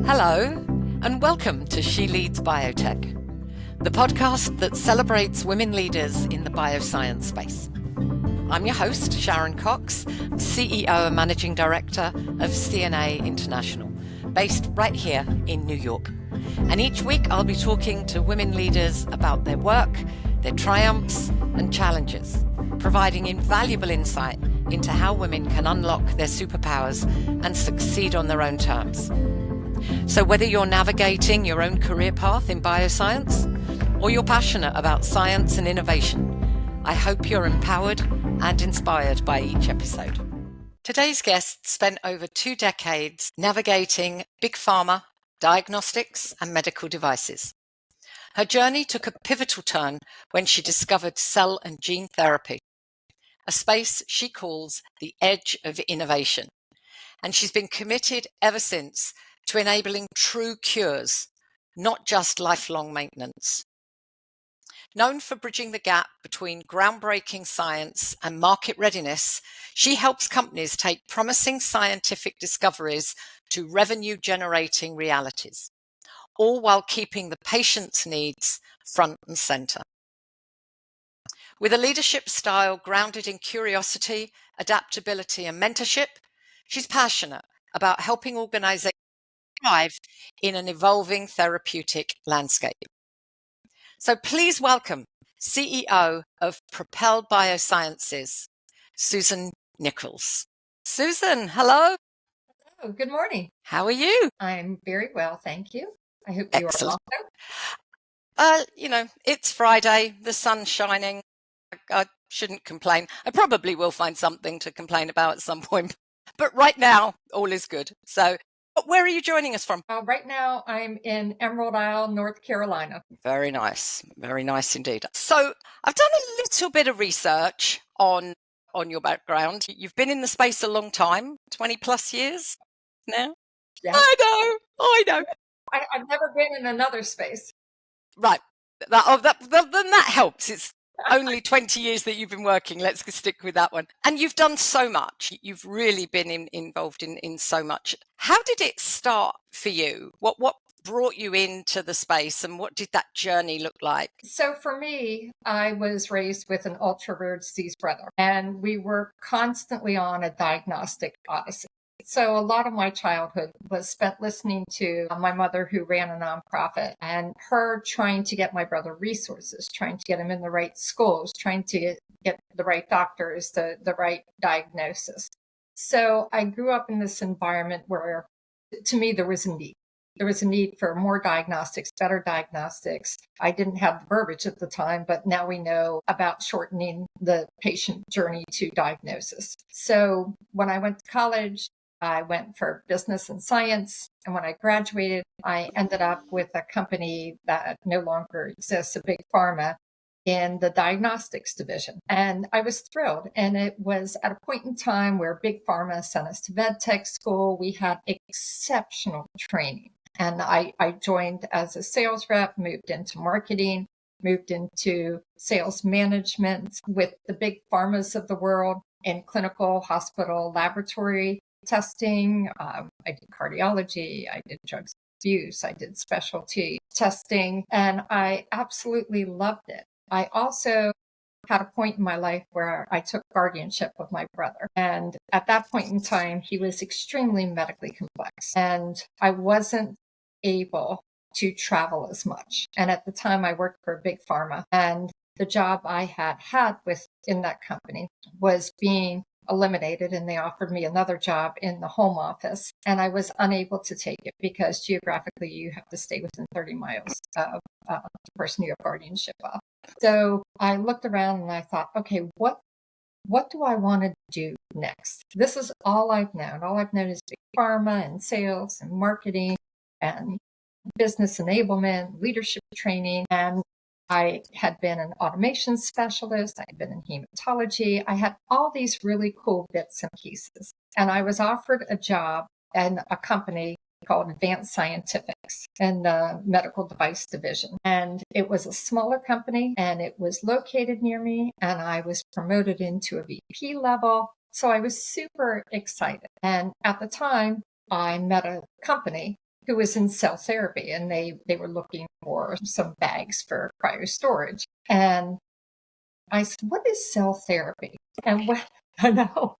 Hello, and welcome to She Leads Biotech, the podcast that celebrates women leaders in the bioscience space. I'm your host, Sharron Cox, CEO and Managing Director of CNA International, based right here in New York. And each week I'll be talking to women leaders about their work, their triumphs and challenges, providing invaluable insight into how women can unlock their superpowers and succeed on their own terms. So whether you're navigating your own career path in bioscience or you're passionate about science and innovation, I hope you're empowered and inspired by each episode. Today's guest spent over 2 decades navigating Big Pharma, diagnostics and medical devices. Her journey took a pivotal turn when she discovered cell and gene therapy, a space she calls the edge of innovation. And she's been committed ever since to enabling true cures, not just lifelong maintenance. Known for bridging the gap between groundbreaking science and market readiness, she helps companies take promising scientific discoveries to revenue-generating realities, all while keeping the patient's needs front and center. With a leadership style grounded in curiosity, adaptability, and mentorship, she's passionate about helping organizations thrive in an evolving therapeutic landscape. So please welcome CEO of Propel Biosciences, Susan Nichols. Susan, hello. Oh, good morning. How are you? I'm very well, thank you. I hope you Excellent. are also. It's Friday, the sun's shining. I shouldn't complain. I probably will find something to complain about at some point, but right now, all is good. So where are you joining us from? Right now, I'm in Emerald Isle, North Carolina. Very nice indeed. So I've done a little bit of research on your background. You've been in the space a long time, 20 plus years now. Yeah. I know. I've never been in another space. Right. Then that helps. It's only 20 years that you've been working. Let's stick with that one. And you've done so much. You've really been involved in so much. How did it start for you? What brought you into the space and what did that journey look like? So for me, I was raised with an ultra rare disease brother, and we were constantly on a diagnostic odyssey. So a lot of my childhood was spent listening to my mother, who ran a nonprofit, and her trying to get my brother resources, trying to get him in the right schools, trying to get the right doctors, the right diagnosis. So I grew up in this environment where, to me, there was a need. There was a need for more diagnostics, better diagnostics. I didn't have the verbiage at the time, but now we know about shortening the patient journey to diagnosis. So when I went to college, I went for business and science. And when I graduated, I ended up with a company that no longer exists, a Big Pharma, in the diagnostics division. And I was thrilled. And it was at a point in time where Big Pharma sent us to medtech school. We had exceptional training. And I joined as a sales rep, moved into marketing, moved into sales management with the big pharmas of the world in clinical, hospital, laboratory testing. I did cardiology, I did drugs abuse, I did specialty testing, and I absolutely loved it. I also had a point in my life where I took guardianship of my brother. And at that point in time, he was extremely medically complex, and I wasn't able to travel as much. And at the time, I worked for Big Pharma, and the job I had within that company was being eliminated, and they offered me another job in the home office, and I was unable to take it because geographically you have to stay within 30 miles of the person you have guardianship of. So I looked around and I thought, okay, what do I want to do next? This is all I've known. All I've known is Big Pharma and sales and marketing and business enablement, leadership training. And I had been an automation specialist. I had been in hematology. I had all these really cool bits and pieces. And I was offered a job in a company called Advanced Scientifics in the medical device division. And it was a smaller company and it was located near me, and I was promoted into a VP level. So I was super excited. And at the time, I met a company who was in cell therapy, and they were looking for some bags for cryo storage. And I said, "What is cell therapy?" And when I know,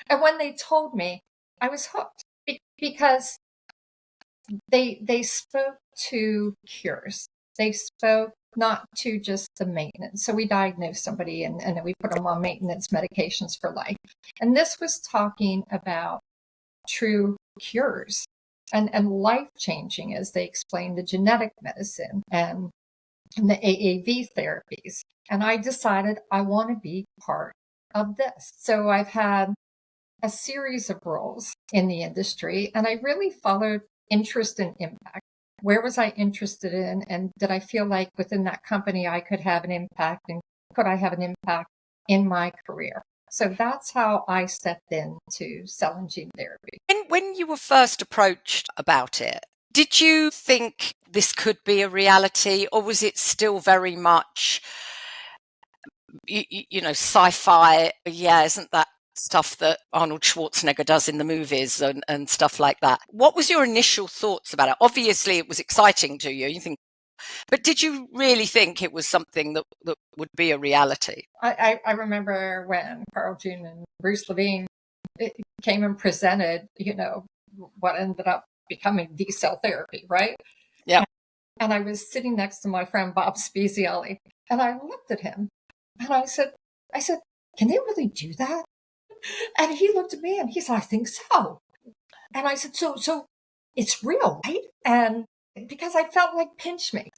and when they told me, I was hooked because they spoke to cures. They spoke not to just the maintenance. So we diagnosed somebody and then we put them on maintenance medications for life. And this was talking about true cures and life-changing, as they explained, the genetic medicine and the AAV therapies. And I decided I want to be part of this. So I've had a series of roles in the industry, and I really followed interest and impact. Where was I interested in? And did I feel like within that company I could have an impact? And could I have an impact in my career? So that's how I stepped into cell and gene therapy. When you were first approached about it, did you think this could be a reality, or was it still very much, you know, sci-fi? Yeah, isn't that stuff that Arnold Schwarzenegger does in the movies and stuff like that? What was your initial thoughts about it? Obviously, it was exciting to you. You think, but did you really think it was something that would be a reality? I remember when Carl June and Bruce Levine came and presented, you know, what ended up becoming the cell therapy, right? Yeah. And I was sitting next to my friend Bob Spezialy, and I looked at him and I said, "Can they really do that?" And he looked at me and he said, "I think so." And I said, so it's real, right? And because I felt like pinch me.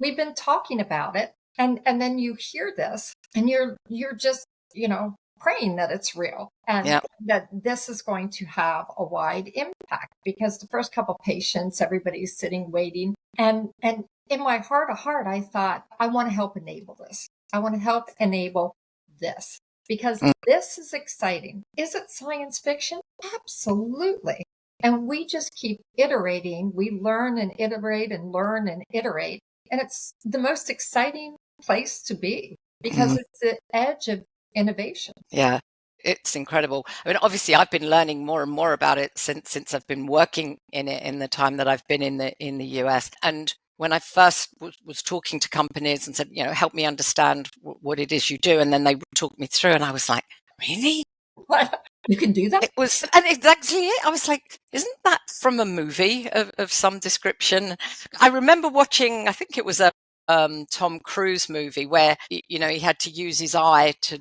We've been talking about it. And then you hear this and you're just, you know, praying that it's real and that this is going to have a wide impact, because the first couple patients, everybody's sitting waiting. And in my heart of heart, I thought, I want to help enable this. I want to help enable this because this is exciting. Is it science fiction? Absolutely. And we just keep iterating. We learn and iterate and learn and iterate. And it's the most exciting place to be because it's the edge of innovation. Yeah, it's incredible. I mean, obviously, I've been learning more and more about it since I've been working in it in the time that I've been in the US. And when I first was talking to companies and said, you know, help me understand what it is you do, and then they would talk me through, and I was like, really? What? You can do that? It was, and exactly it. I was like, isn't that from a movie of some description? I remember watching, I think it was a Tom Cruise movie where, you know, he had to use his eye to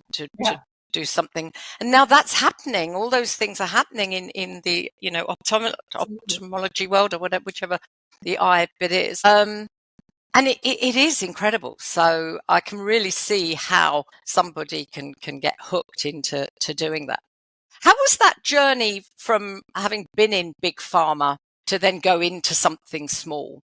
do something. And now that's happening. All those things are happening in the, you know, ophthalmology world, or whatever, whichever the eye bit is. And it is incredible. So I can really see how somebody can get hooked into doing that. How was that journey from having been in Big Pharma to then go into something small?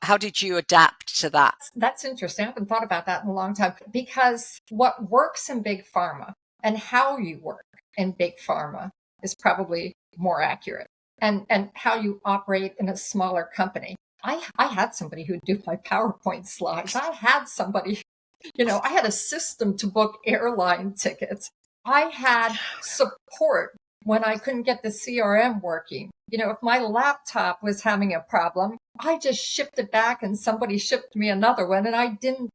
How did you adapt to that? That's interesting. I haven't thought about that in a long time, because what works in Big Pharma and how you work in Big Pharma is probably more accurate, and how you operate in a smaller company. I had somebody who'd do my PowerPoint slides. I had somebody, you know, I had a system to book airline tickets. I had support when I couldn't get the CRM working. You know, if my laptop was having a problem, I just shipped it back and somebody shipped me another one, and I didn't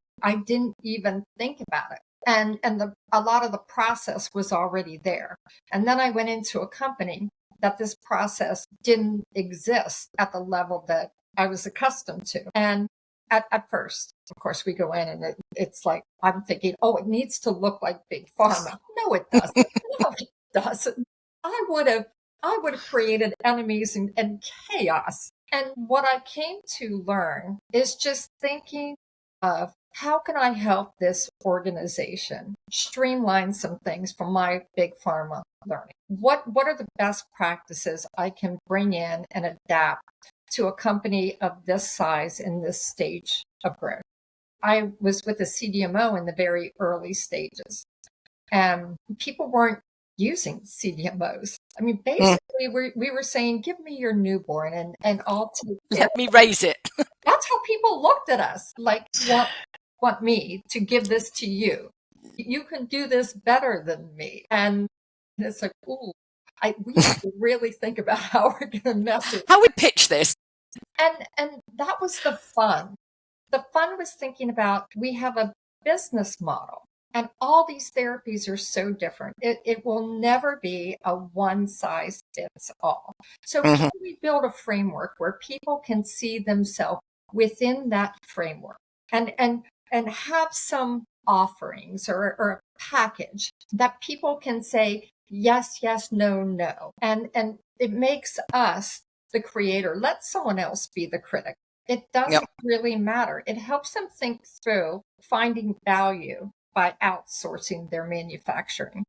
even think about it. And a lot of the process was already there. And then I went into a company that this process didn't exist at the level that I was accustomed to. And at first, of course, we go in and it's like, I'm thinking, oh, it needs to look like Big Pharma. No, it doesn't. No, it doesn't. I would have created enemies and chaos. And what I came to learn is just thinking of, how can I help this organization streamline some things from my Big Pharma learning? What are the best practices I can bring in and adapt to a company of this size in this stage of growth? I was with a CDMO in the very early stages, and people weren't using CDMOs. I mean, basically, we were saying, give me your newborn and I'll take it. Let me raise it. That's how people looked at us, like, want me to give this to you. You can do this better than me. And it's like, ooh. We have to really think about how we're going to message. How we pitch this. And that was the fun. The fun was thinking about, we have a business model and all these therapies are so different. It will never be a one size fits all. So can we build a framework where people can see themselves within that framework and have some offerings or a package that people can say yes, yes, no, no. And it makes us the creator. Let someone else be the critic. It doesn't really matter. It helps them think through finding value by outsourcing their manufacturing.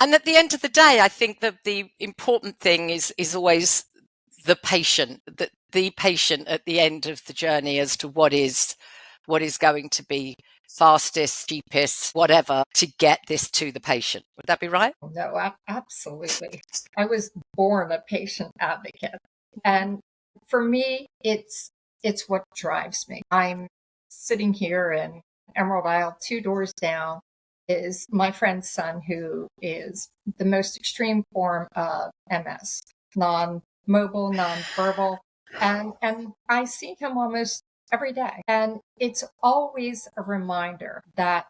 And at the end of the day, I think that the important thing is always the patient, the patient at the end of the journey as to what is going to be fastest, cheapest, whatever, to get this to the patient. Would that be right? No, absolutely. I was born a patient advocate. And for me, it's what drives me. I'm sitting here in Emerald Isle, 2 doors down is my friend's son, who is the most extreme form of MS, non-mobile, non-verbal. And I see him almost every day. And it's always a reminder that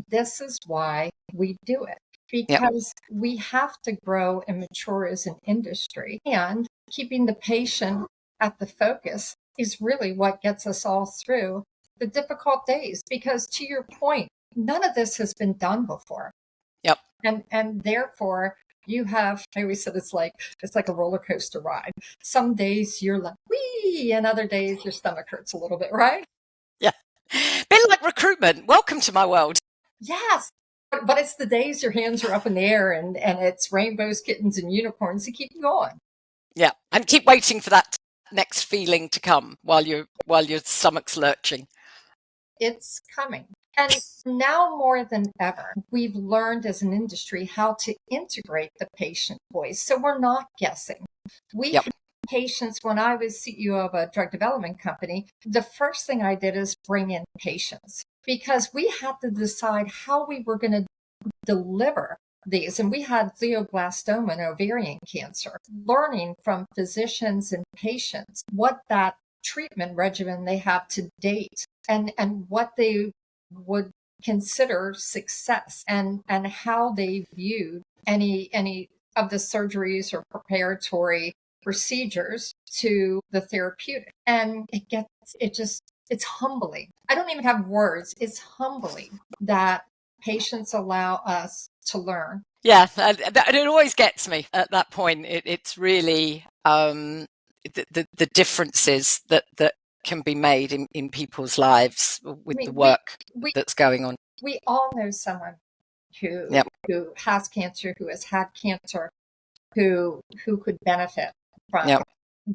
this is why we do it, because we have to grow and mature as an industry, and keeping the patient at the focus is really what gets us all through the difficult days. Because to your point, none of this has been done before. Yep. And therefore you have, I always said it's like a roller coaster ride. Some days you're like, wee, and other days your stomach hurts a little bit, right? Yeah. Bit like recruitment. Welcome to my world. Yes. But it's the days your hands are up in the air and it's rainbows, kittens, and unicorns to keep you going. Yeah. And keep waiting for that next feeling to come while your stomach's lurching. It's coming. And now more than ever, we've learned as an industry how to integrate the patient voice. So we're not guessing. We had patients. When I was CEO of a drug development company, the first thing I did is bring in patients, because we had to decide how we were going to deliver these. And we had glioblastoma and ovarian cancer, learning from physicians and patients what that treatment regimen they have to date and what they would consider success and how they viewed any of the surgeries or preparatory procedures to the therapeutic. And it's humbling. I don't even have words. It's humbling that patients allow us to learn. Yeah, and it always gets me at that point. It's really the differences that can be made in people's lives with the work that's going on. We all know someone who has cancer, who has had cancer, who could benefit from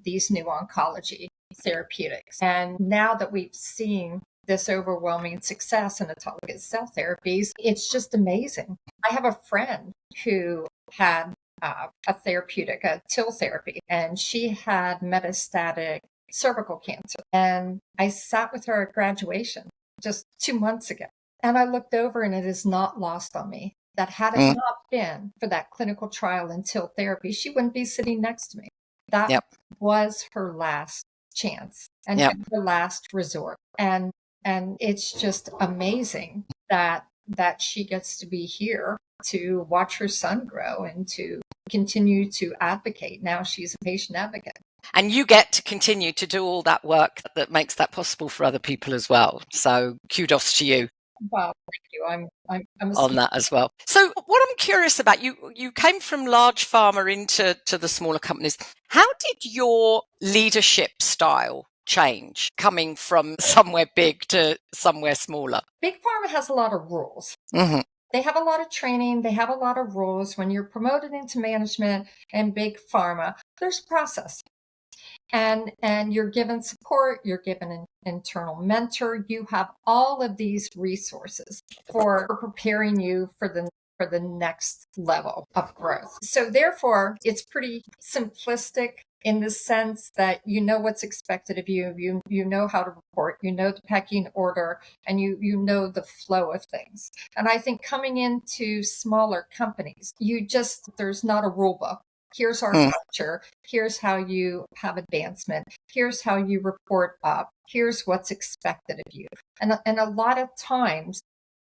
these new oncology therapeutics. And now that we've seen this overwhelming success in autologous cell therapies, it's just amazing. I have a friend who had a therapeutic, a TIL therapy, and she had metastatic cervical cancer. And I sat with her at graduation just 2 months ago. And I looked over, and it is not lost on me that had it not been for that clinical trial in TIL therapy, she wouldn't be sitting next to me. That was her last chance and her last resort. And it's just amazing that she gets to be here to watch her son grow and to continue to advocate. Now she's a patient advocate. And you get to continue to do all that work that makes that possible for other people as well. So kudos to you. Wow, thank you. I'm on that as well. So what I'm curious about, you came from large pharma into the smaller companies. How did your leadership style change coming from somewhere big to somewhere smaller? Big Pharma has a lot of rules. Mm-hmm. They have a lot of training. They have a lot of rules. When you're promoted into management in Big Pharma, there's a process. And you're given support, you're given an internal mentor, you have all of these resources for preparing you for the next level of growth. So therefore, it's pretty simplistic in the sense that you know what's expected of you, you know how to report, you know the pecking order, and you know the flow of things. And I think coming into smaller companies, there's not a rule book. Here's our culture. Here's how you have advancement. Here's how you report up. Here's what's expected of you. And a lot of times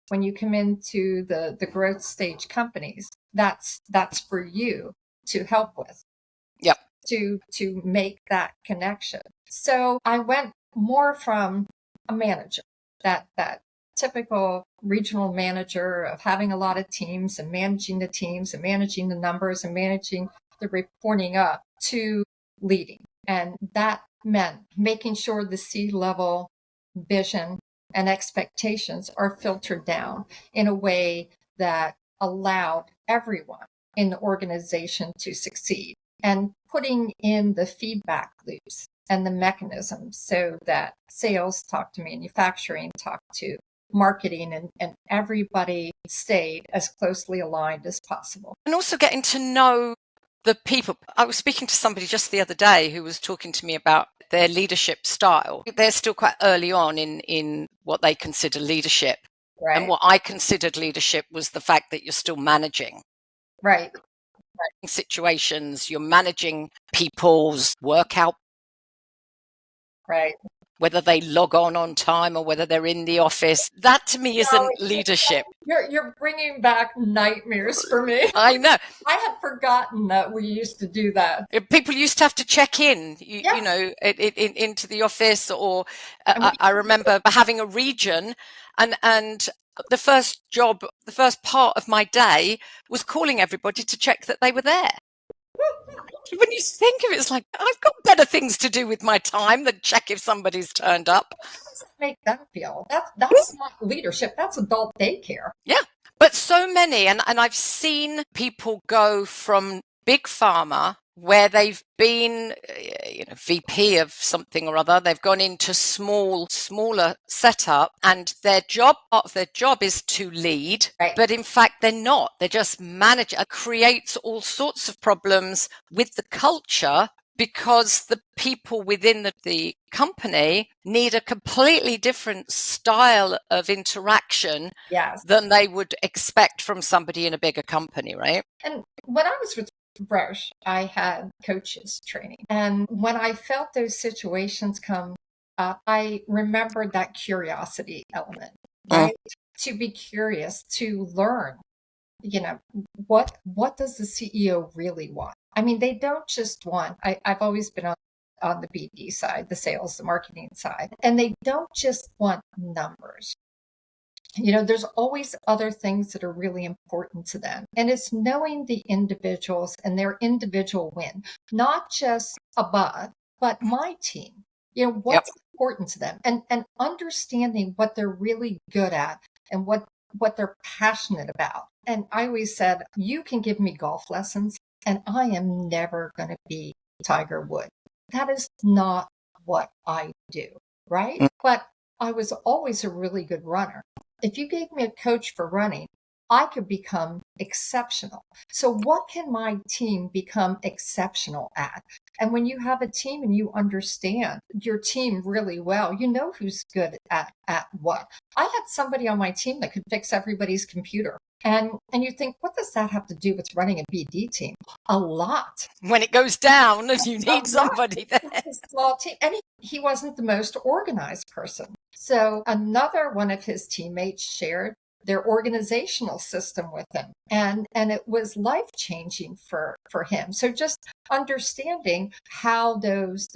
when you come into the growth stage companies, that's for you to help with. Yep. To make that connection. So I went more from a manager, that typical regional manager of having a lot of teams and managing the teams and managing the numbers and managing the reporting up, to leading. And that meant making sure the C-level vision and expectations are filtered down in a way that allowed everyone in the organization to succeed, and putting in the feedback loops and the mechanisms so that sales talk to manufacturing, talk to marketing, and everybody stayed as closely aligned as possible. And also getting to know the people. I was speaking to somebody just the other day who was talking to me about their leadership style. They're still quite early on in what they consider leadership. Right. And what I considered leadership was the fact that you're still managing. Right. Situations, you're managing people's workout. Right. Whether they log on time or whether they're in the office. That to me isn't leadership. You're bringing back nightmares for me. I know. I had forgotten that we used to do that. People used to have to check in, you know, into the office, or I remember having a region, and the first part of my day was calling everybody to check that they were there. When you think of it, it's like, I've got better things to do with my time than check if somebody's turned up. How does it make that feel? That's not leadership. That's adult daycare. Yeah. But so many, and I've seen people go from Big Pharma, where they've been, VP of something or other. They've gone into smaller setup, and part of their job is to lead. Right. But in fact, they're not. They just manage. It creates all sorts of problems with the culture, because the people within the company need a completely different style of interaction than they would expect from somebody in a bigger company, right? And when I was with Roche, I had coaches training. And when I felt those situations come up, I remembered that curiosity element, right? To be curious, to learn, what does the CEO really want? I mean, they don't just want, I've always been on the BD side, the sales, the marketing side, and they don't just want numbers. There's always other things that are really important to them. And it's knowing the individuals and their individual win, not just above, but my team. What's important to them, and understanding what they're really good at and what they're passionate about. And I always said, you can give me golf lessons and I am never going to be Tiger Woods. That is not what I do, right? But I was always a really good runner. If you gave me a coach for running, I could become exceptional. So what can my team become exceptional at? And when you have a team and you understand your team really well, you know who's good at what. I had somebody on my team that could fix everybody's computer. And you think, what does that have to do with running a BD team? A lot. When it goes down, you need somebody there. It's a small team. And he wasn't the most organized person. So another one of his teammates shared their organizational system with him. And it was life-changing for him. So just understanding how those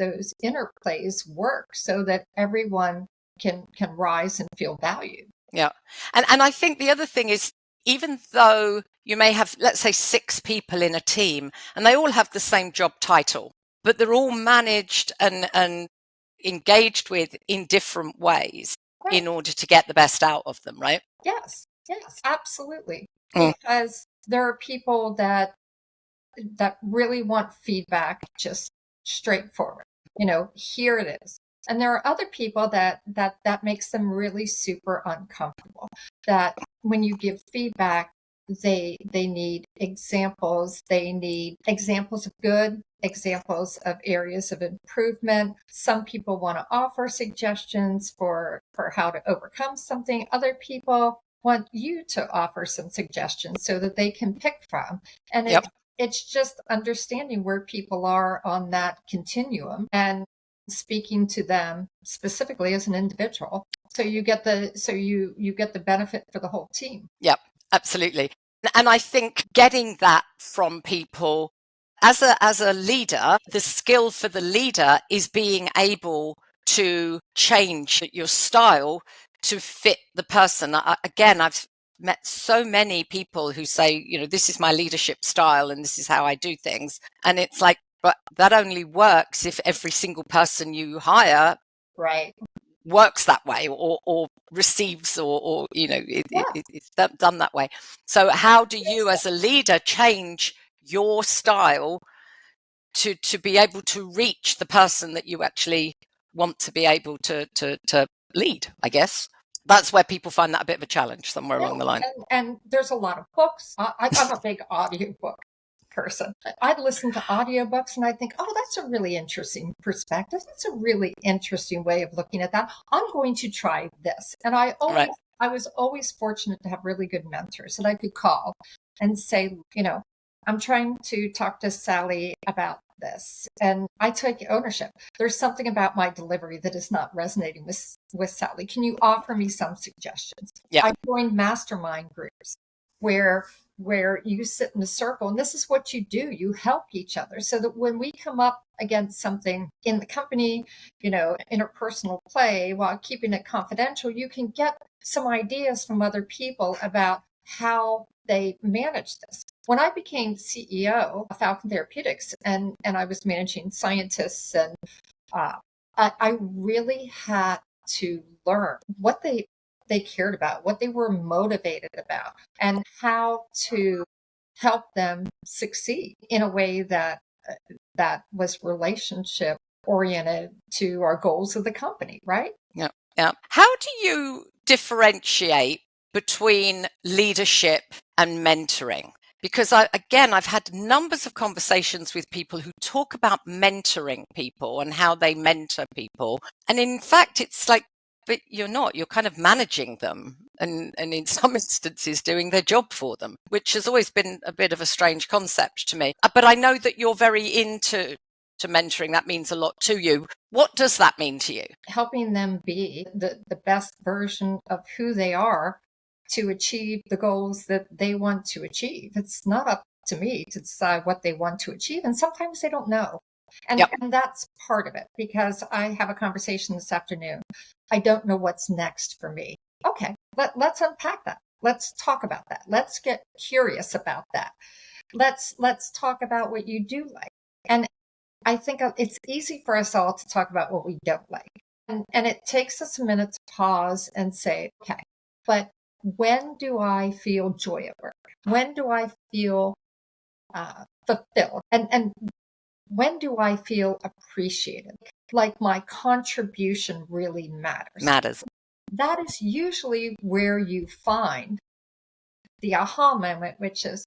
interplays work so that everyone can rise and feel valued. Yeah. And I think the other thing is, even though you may have, let's say, 6 people in a team and they all have the same job title, but they're all managed and engaged with in different ways in order to get the best out of them, right? Yes, absolutely. Because there are people that really want feedback just straightforward. Here it is. And there are other people that makes them really super uncomfortable. That when you give feedback, they need examples. They need examples of good, examples of areas of improvement. Some people want to offer suggestions for how to overcome something. Other people want you to offer some suggestions so that they can pick from. And it's just understanding where people are on that continuum and speaking to them specifically as an individual. So you get the benefit for the whole team. Yep, absolutely. And I think getting that from people as a leader, the skill for the leader is being able to change your style to fit the person. Again, I've met so many people who say, this is my leadership style and this is how I do things. And it's like, but that only works if every single person you hire works that way or receives or it's done that way. So how do you as a leader change your style to be able to reach the person that you actually want to be able to lead? I guess that's where people find that a bit of a challenge somewhere along the line. And there's a lot of books. I'm a big audiobook person. I'd listen to audiobooks and I think, oh, that's a really interesting perspective. That's a really interesting way of looking at that. I'm going to try this. And I was always fortunate to have really good mentors that I could call and say, I'm trying to talk to Sally about this. And I take ownership. There's something about my delivery that is not resonating with Sally. Can you offer me some suggestions? Yeah. I joined mastermind groups where you sit in a circle and this is what you do. You help each other so that when we come up against something in the company, interpersonal play, while keeping it confidential, you can get some ideas from other people about how they manage this. When I became CEO of Falcon Therapeutics and I was managing scientists and I really had to learn what they cared about, what they were motivated about, and how to help them succeed in a way that was relationship oriented to our goals of the company, right? Yeah. How do you differentiate between leadership and mentoring? Because I've had numbers of conversations with people who talk about mentoring people and how they mentor people. And in fact, it's like, but you're not. You're kind of managing them and in some instances doing their job for them, which has always been a bit of a strange concept to me. But I know that you're very into mentoring. That means a lot to you. What does that mean to you? Helping them be the best version of who they are to achieve the goals that they want to achieve. It's not up to me to decide what they want to achieve. And sometimes they don't know. And that's part of it, because I have a conversation this afternoon. I don't know what's next for me. Okay, let's unpack that. Let's talk about that. Let's get curious about that. Let's talk about what you do like. And I think it's easy for us all to talk about what we don't like. And it takes us a minute to pause and say, okay, but when do I feel joy at work? When do I feel fulfilled? And when do I feel appreciated? Like my contribution really matters. That is usually where you find the aha moment, which is,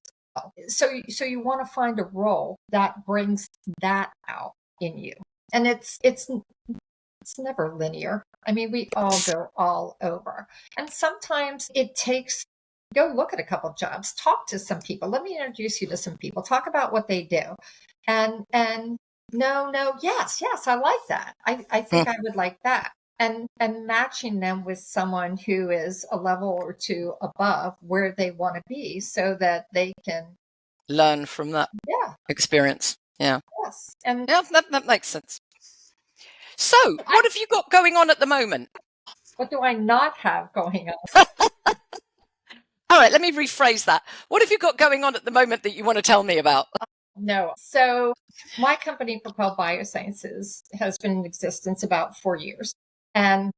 so you want to find a role that brings that out in you. And it's never linear. I mean, we all go all over. And sometimes it takes, go look at a couple of jobs, talk to some people. Let me introduce you to some people, talk about what they do. And no, yes, I like that. I think I would like that. And matching them with someone who is a level or two above where they want to be so that they can learn from that experience. Yeah. Yes. And that makes sense. So what have you got going on at the moment? What do I not have going on? All right, let me rephrase that. What have you got going on at the moment that you want to tell me about? No. So my company, Propel Biosciences, has been in existence about 4 years. And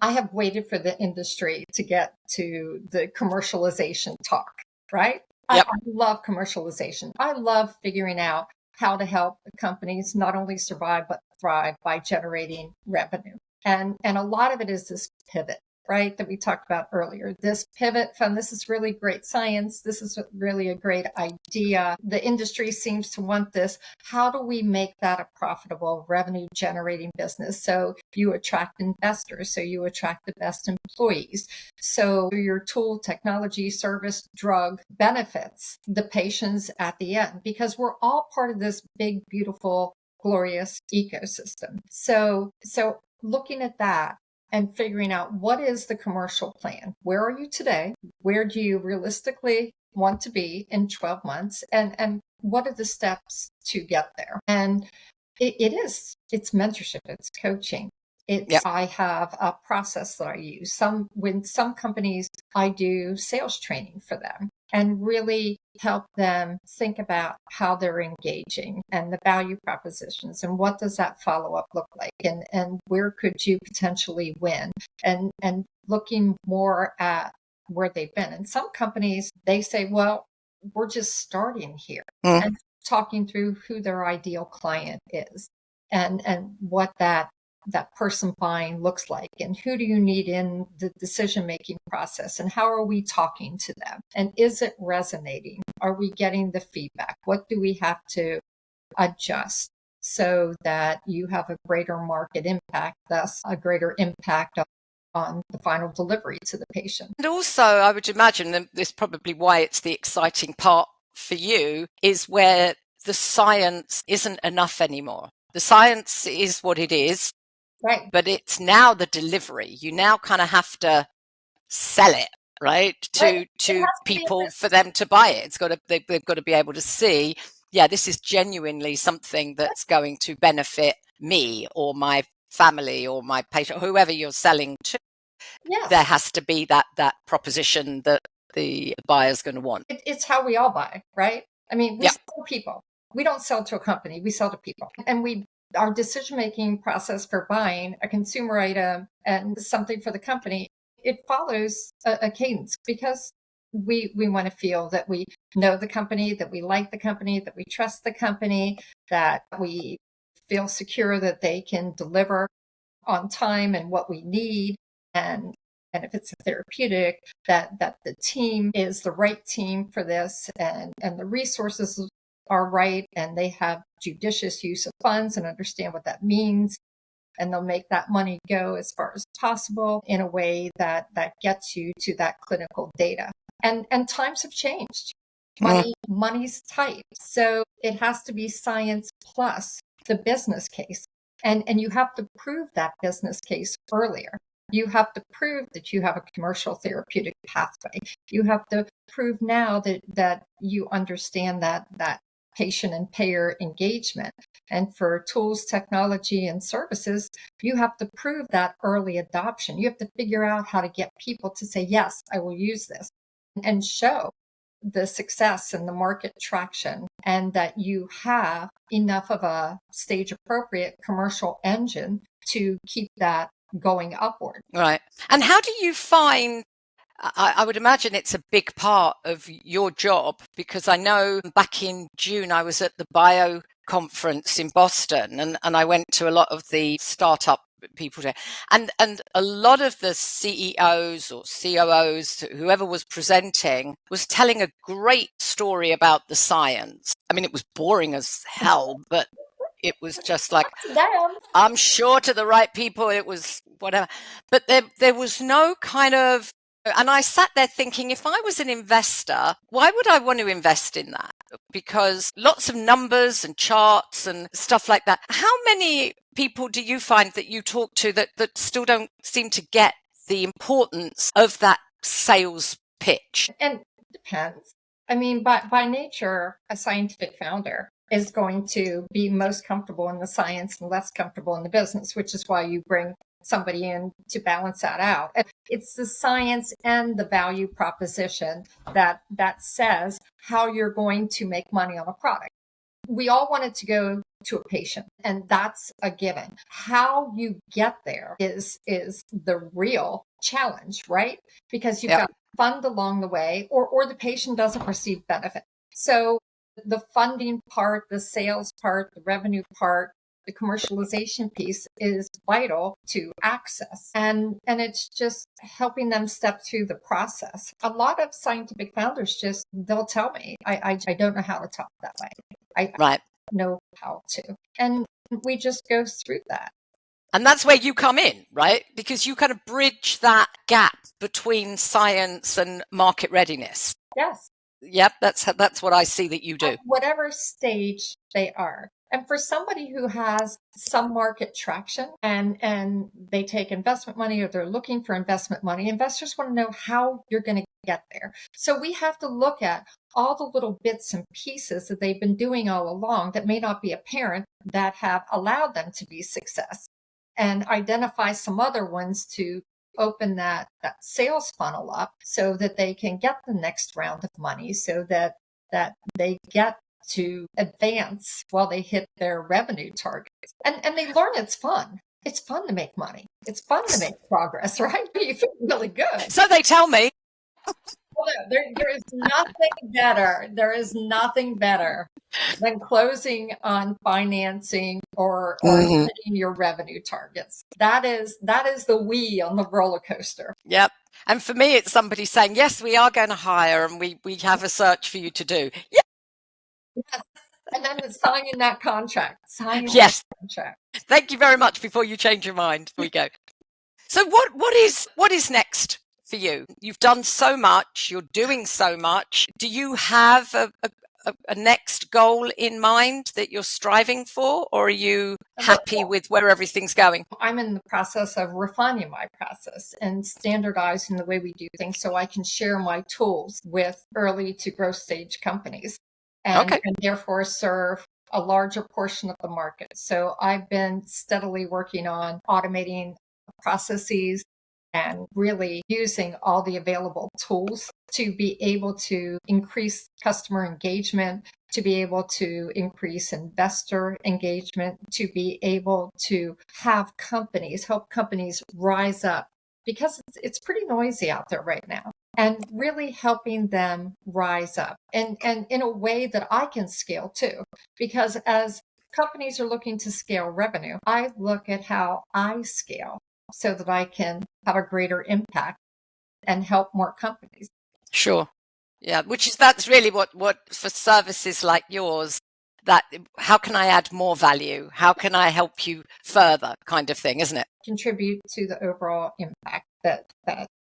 I have waited for the industry to get to the commercialization talk, right? Yep. I love commercialization. I love figuring out how to help companies not only survive, but thrive by generating revenue. And a lot of it is this pivot right, that we talked about earlier. This pivot from this is really great science, this is really a great idea, the industry seems to want this. How do we make that a profitable revenue generating business? So you attract investors, so you attract the best employees. So your tool, technology, service, drug benefits the patients at the end, because we're all part of this big, beautiful, glorious ecosystem. So looking at that and figuring out what is the commercial plan? Where are you today? Where do you realistically want to be in 12 months? And what are the steps to get there? And it's mentorship, it's coaching. I have a process that I use. With some companies, I do sales training for them and really help them think about how they're engaging and the value propositions and what does that follow-up look like and where could you potentially win and looking more at where they've been. And some companies, they say, well, we're just starting here and talking through who their ideal client is and what that person buying looks like and who do you need in the decision-making process and how are we talking to them and is it resonating? Are we getting the feedback? What do we have to adjust so that you have a greater market impact, thus a greater impact on the final delivery to the patient? And also, I would imagine that this is probably why it's the exciting part for you is where the science isn't enough anymore. The science is what it is. Right. But it's now the delivery. You now kind of have to sell it, right? To people for them to buy it. They've got to be able to see, yeah, this is genuinely something that's going to benefit me or my family or my patient, whoever you're selling to. Yes. There has to be that proposition that the buyer's going to want. It's how we all buy, right? I mean, we sell to people. We don't sell to a company. We sell to people. And our decision-making process for buying a consumer item and something for the company, it follows a cadence because we want to feel that we know the company, that we like the company, that we trust the company, that we feel secure that they can deliver on time and what we need. And if it's a therapeutic, that the team is the right team for this and the resources are right and they have judicious use of funds and understand what that means. And they'll make that money go as far as possible in a way that gets you to that clinical data. And times have changed. Money's tight. So it has to be science plus the business case. And you have to prove that business case earlier. You have to prove that you have a commercial therapeutic pathway. You have to prove now that you understand that patient and payer engagement. And for tools, technology, and services, you have to prove that early adoption. You have to figure out how to get people to say, yes, I will use this and show the success and the market traction and that you have enough of a stage appropriate commercial engine to keep that going upward. Right. And how do you find, I would imagine it's a big part of your job because I know back in June I was at the Bio conference in Boston and I went to a lot of the startup people there and a lot of the CEOs or COOs, whoever was presenting, was telling a great story about the science. I mean, it was boring as hell, but it was just like, I'm sure to the right people, it was whatever. But there was no kind of, and I sat there thinking, if I was an investor, why would I want to invest in that? Because lots of numbers and charts and stuff like that. How many people do you find that you talk to that still don't seem to get the importance of that sales pitch? And it depends. I mean, by nature, a scientific founder is going to be most comfortable in the science and less comfortable in the business, which is why you bring somebody in to balance that out. It's the science and the value proposition that says how you're going to make money on a product. We all want it to go to a patient, and that's a given. How you get there is the real challenge, right? Because you've got to fund along the way, or the patient doesn't receive benefit. So the funding part, the sales part, the revenue part, the commercialization piece is vital to access. And it's just helping them step through the process. A lot of scientific founders they'll tell me, I don't know how to talk that way. I Right. don't know how to. And we just go through that. And that's where you come in, right? Because you kind of bridge that gap between science and market readiness. Yes. Yep, that's what I see that you do. At whatever stage they are. And for somebody who has some market traction and they take investment money or they're looking for investment money, investors want to know how you're going to get there. So we have to look at all the little bits and pieces that they've been doing all along that may not be apparent that have allowed them to be success, and identify some other ones to open that sales funnel up so that they can get the next round of money, so that they get to advance while they hit their revenue targets. And they learn it's fun. It's fun to make money. It's fun to make progress, right? You feel really good. So they tell me. There is nothing better. There is nothing better than closing on financing or hitting your revenue targets. That is the we on the roller coaster. Yep. And for me, it's somebody saying, yes, we are going to hire and we have a search for you to do. Yeah. Yes. And then it's signing that contract. Yes. That contract. Thank you very much before you change your mind. We go. So what is next for you? You've done so much. You're doing so much. Do you have a next goal in mind that you're striving for, or are you happy with where everything's going? I'm in the process of refining my process and standardizing the way we do things so I can share my tools with early to growth stage companies and therefore serve a larger portion of the market. So I've been steadily working on automating processes and really using all the available tools to be able to increase customer engagement, to be able to increase investor engagement, to be able to help companies rise up, because it's pretty noisy out there right now, and really helping them rise up and in a way that I can scale too. Because as companies are looking to scale revenue, I look at how I scale so that I can have a greater impact and help more companies. Sure. Yeah, that's really what for services like yours, that how can I add more value? How can I help you further kind of thing, isn't it? Contribute to the overall impact that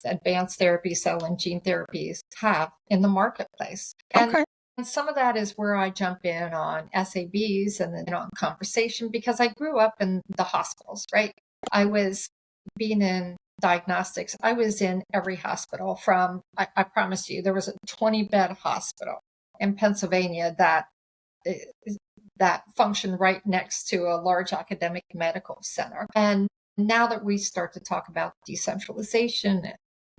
advanced therapy, cell and gene therapies have in the marketplace. And some of that is where I jump in on SABs and then on conversation, because I grew up in the hospitals, right? I was being in diagnostics. I was in every hospital from, I promise you, there was a 20-bed hospital in Pennsylvania that functioned right next to a large academic medical center. And now that we start to talk about decentralization and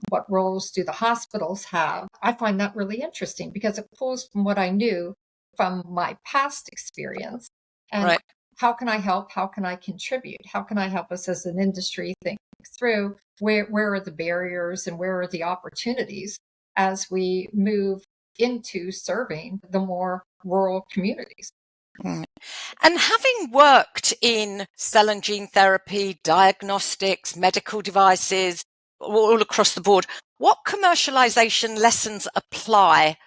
what roles do the hospitals have, I find that really interesting because it pulls from what I knew from my past experience. And how can I help? How can I contribute? How can I help us as an industry think through where are the barriers and where are the opportunities as we move into serving the more rural communities? And having worked in cell and gene therapy, diagnostics, medical devices, all across the board, what commercialization lessons apply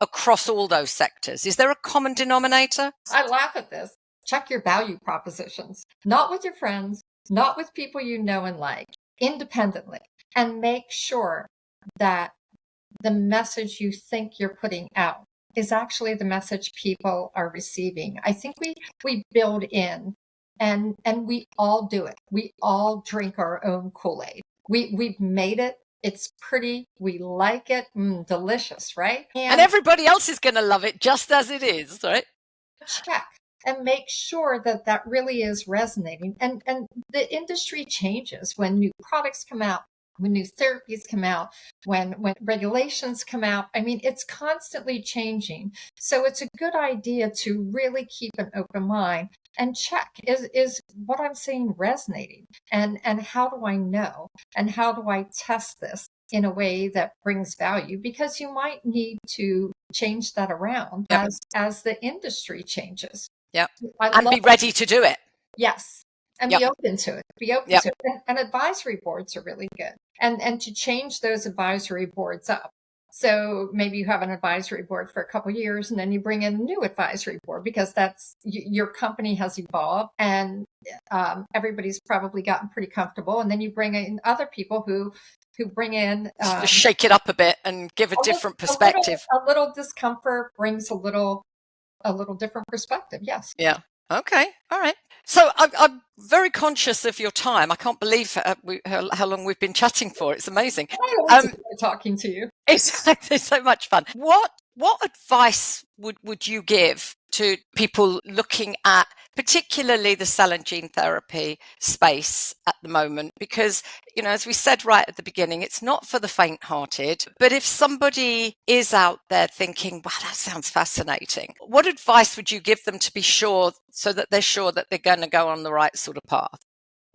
across all those sectors? Is there a common denominator? I laugh at this. Check your value propositions, not with your friends, not with people you know and like, independently, and make sure that the message you think you're putting out is actually the message people are receiving. I think we build in, and we all do it. We all drink our own Kool-Aid. We've made it. It's pretty. We like it. Delicious, right? And everybody else is going to love it just as it is, right? Check and make sure that that really is resonating. And the industry changes when new products come out, when new therapies come out, when regulations come out. I mean, it's constantly changing. So it's a good idea to really keep an open mind and check, is what I'm saying resonating? And how do I know? And how do I test this in a way that brings value? Because you might need to change that around as the industry changes. Yep. And be ready to do it. Yes. And Yep. be open to it. Be open Yep. to it. And advisory boards are really good. And to change those advisory boards up. So maybe you have an advisory board for a couple of years and then you bring in a new advisory board because that's your company has evolved and everybody's probably gotten pretty comfortable. And then you bring in other people who bring in Just shake it up a bit and give a different perspective. A little discomfort brings a little different perspective. Yes. Yeah. Okay. All right. So I'm very conscious of your time. I can't believe how long we've been chatting for. It's amazing. I always enjoy talking to you. It's so much fun. What advice would you give to people looking at particularly the cell and gene therapy space at the moment? Because, as we said right at the beginning, it's not for the faint-hearted. But if somebody is out there thinking, wow, that sounds fascinating, what advice would you give them to be sure so that they're sure that they're going to go on the right sort of path?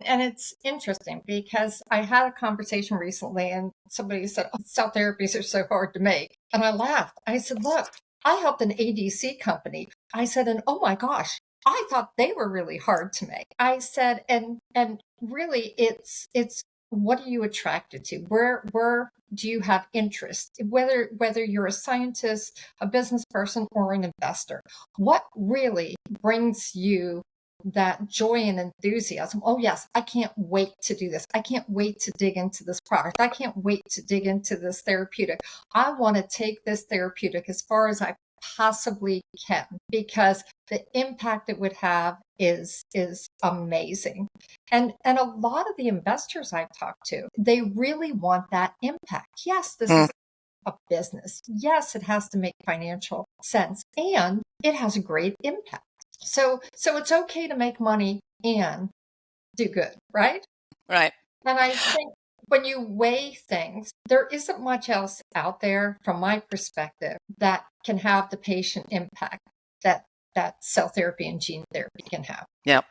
And it's interesting because I had a conversation recently and somebody said, oh, cell therapies are so hard to make. And I laughed. I said, look, I helped an ADC company. I said, and oh my gosh, I thought they were really hard to make. I said, and really it's what are you attracted to? Where do you have interest? Whether you're a scientist, a business person, or an investor, what really brings you that joy and enthusiasm? Oh yes, I can't wait to do this. I can't wait to dig into this product. I can't wait to dig into this therapeutic. I want to take this therapeutic as far as I possibly can because the impact it would have is amazing. And a lot of the investors I've talked to, they really want that impact. Yes, this is a business. Yes, it has to make financial sense and it has a great impact. So it's okay to make money and do good, right? Right. And I think when you weigh things, there isn't much else out there from my perspective that can have the patient impact that cell therapy and gene therapy can have. Yep.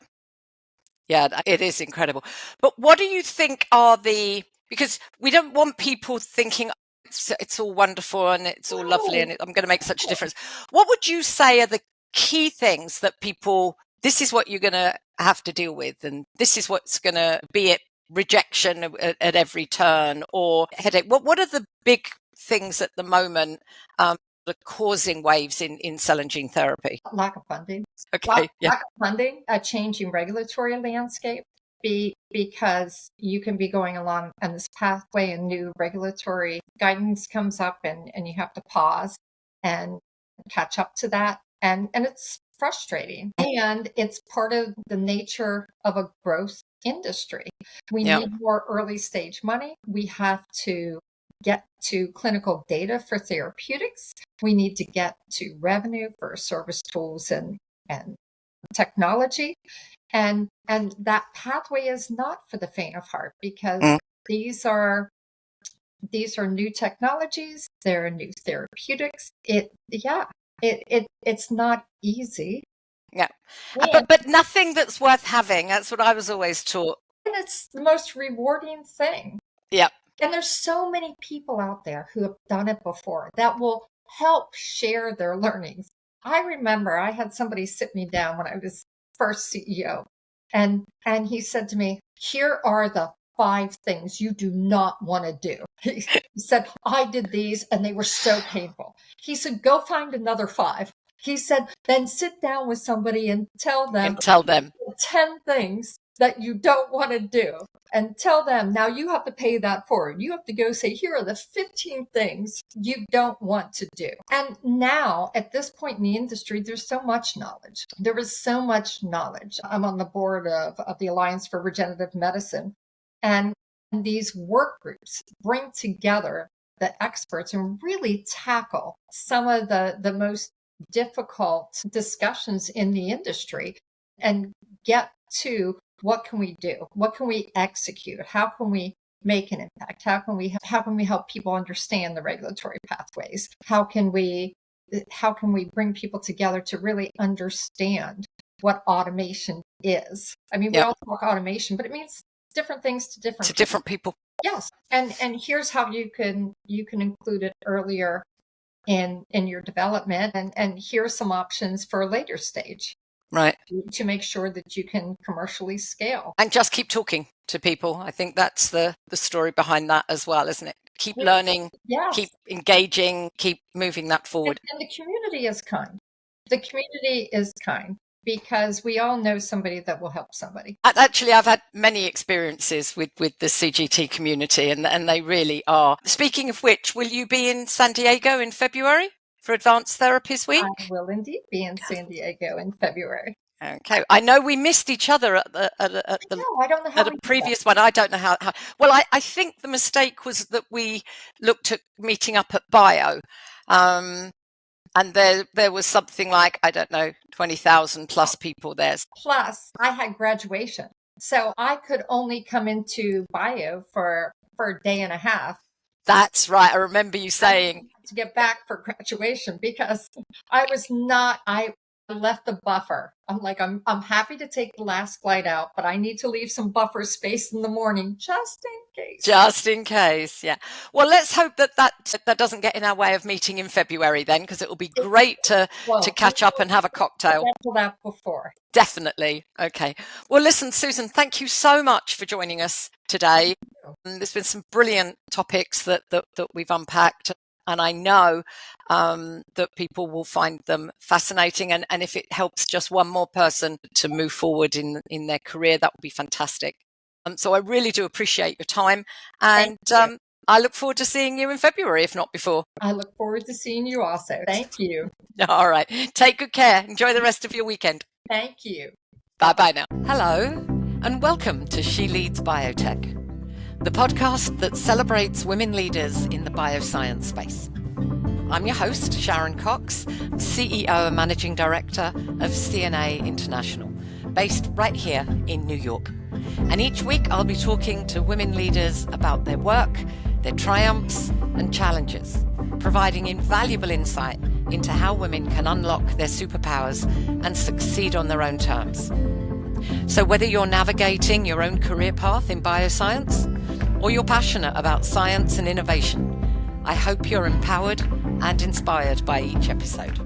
Yeah, it is incredible. But what do you think are because we don't want people thinking it's all wonderful and it's all lovely and I'm going to make such a difference. What would you say are the key things that this is what you're going to have to deal with and this is what's going to be it, rejection at every turn or headache? What are the big things at the moment that are causing waves in cell and gene therapy? Lack of funding. Okay. Lack of funding, a changing regulatory landscape, because you can be going along on this pathway and new regulatory guidance comes up and you have to pause and catch up to that. And it's frustrating. And it's part of the nature of a growth industry. We need more early stage money. We have to get to clinical data for therapeutics. We need to get to revenue for service tools and technology. And that pathway is not for the faint of heart because these are new technologies, there are new therapeutics. It's not easy. Yeah. But nothing that's worth having. That's what I was always taught. And it's the most rewarding thing. Yeah. And there's so many people out there who have done it before that will help share their learnings. I remember I had somebody sit me down when I was first CEO and he said to me, here are the 5 things you do not want to do. He said, I did these and they were so painful. He said, go find another 5. He said, then sit down with somebody and tell them 10 things that you don't want to do and tell them, now you have to pay that forward. You have to go say, here are the 15 things you don't want to do. And now at this point in the industry, there's so much knowledge. There is so much knowledge. I'm on the board of the Alliance for Regenerative Medicine. And these work groups bring together the experts and really tackle some of the most difficult discussions in the industry and get to what can we do? What can we execute? How can we make an impact? How can we help people understand the regulatory pathways? How can we bring people together to really understand what automation is? I mean, we all talk automation, but it means different things to different people. Yes. And here's how you can include it earlier in your development and here's some options for a later stage. Right. to make sure that you can commercially scale. And just keep talking to people. I think that's the story behind that as well, isn't it? Keep learning, Yes. keep engaging, keep moving that forward. And the community is kind. The community is kind because we all know somebody that will help somebody. Actually, I've had many experiences with the CGT community, and they really are. Speaking of which, will you be in San Diego in February for Advanced Therapies Week? I will indeed be in San Diego in February. Okay, I know we missed each other at the I don't know how at a previous one. I don't know how. Well, I think the mistake was that we looked at meeting up at Bio, and there was something like, I don't know, 20,000 plus people there. Plus, I had graduation, so I could only come into Bio for a day and a half. That's right. I remember you saying to get back for graduation because I left the buffer. I'm like, I'm happy to take the last flight out, but I need to leave some buffer space in the morning just in case. Just in case, yeah. Well, let's hope that doesn't get in our way of meeting in February then, because it will be great to catch up and have a cocktail. That before. Definitely. Okay. Well, listen, Susan, thank you so much for joining us today. There's been some brilliant topics that we've unpacked, and I know that people will find them fascinating. And if it helps just one more person to move forward in their career, that would be fantastic. So I really do appreciate your time. And I look forward to seeing you in February, if not before. I look forward to seeing you also. Thank you. All right. Take good care. Enjoy the rest of your weekend. Thank you. Bye-bye now. Hello, and welcome to She Leads Biotech, the podcast that celebrates women leaders in the bioscience space. I'm your host, Sharron Cox, CEO and Managing Director of CNA International, based right here in New York. And each week I'll be talking to women leaders about their work, their triumphs and challenges, providing invaluable insight into how women can unlock their superpowers and succeed on their own terms. So whether you're navigating your own career path in bioscience or you're passionate about science and innovation, I hope you're empowered and inspired by each episode.